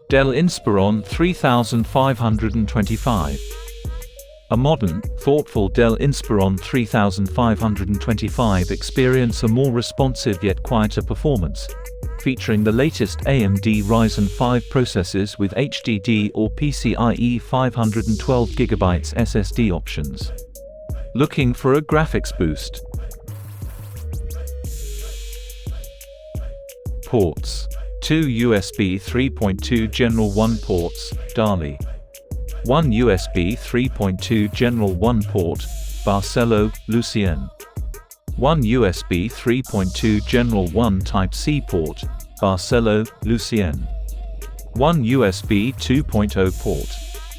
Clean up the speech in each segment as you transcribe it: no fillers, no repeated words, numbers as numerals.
Dell Inspiron 3525. A modern, thoughtful Dell Inspiron 3525 experience a more responsive yet quieter performance, featuring the latest AMD Ryzen 5 processors with HDD or PCIe 512GB SSD options. Looking for a graphics boost? Ports: 2 USB 3.2 General 1 ports, DALI. 1 USB 3.2 General 1 port, Barcelo, Lucien. 1 USB 3.2 General 1 Type-C port, Barcelo, Lucien. 1 USB 2.0 port.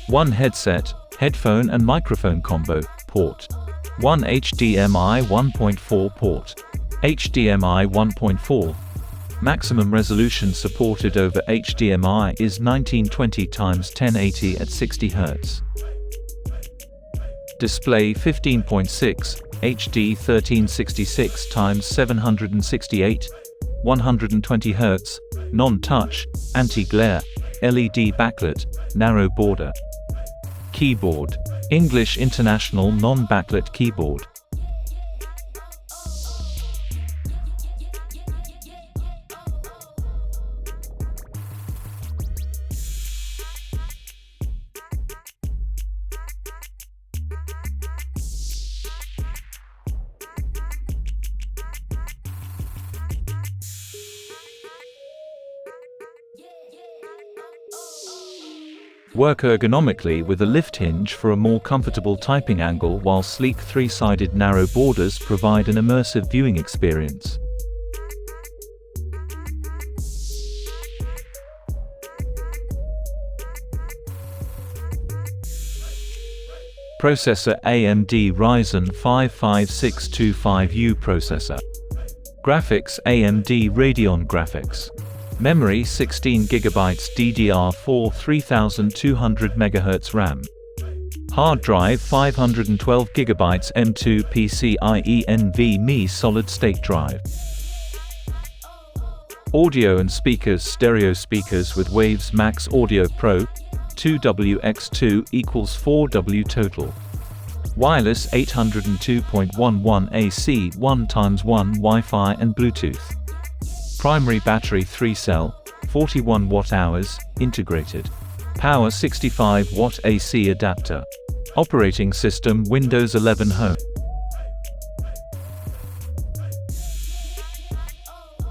1 headset, headphone and microphone combo, port. 1 HDMI 1.4 port. HDMI 1.4. Maximum resolution supported over HDMI is 1920x1080 at 60 Hz. Display 15.6, HD 1366x768, 120 Hz, non-touch, anti-glare, LED backlit, narrow border. Keyboard: English International non-backlit keyboard. Work ergonomically with a lift hinge for a more comfortable typing angle, while sleek three-sided narrow borders provide an immersive viewing experience. Processor: AMD Ryzen 5 5625U processor. Graphics: AMD Radeon Graphics. Memory: 16GB DDR4 3200 MHz RAM. Hard drive: 512GB M2 PCIe NVMe solid-state drive. Audio and speakers: stereo speakers with Waves Max Audio Pro, 2W x2 equals 4W total. Wireless: 802.11 AC 1x1 Wi-Fi and Bluetooth. Primary battery: 3-cell, 41 Wh, integrated. Power: 65 Watt AC adapter. Operating system: Windows 11 Home.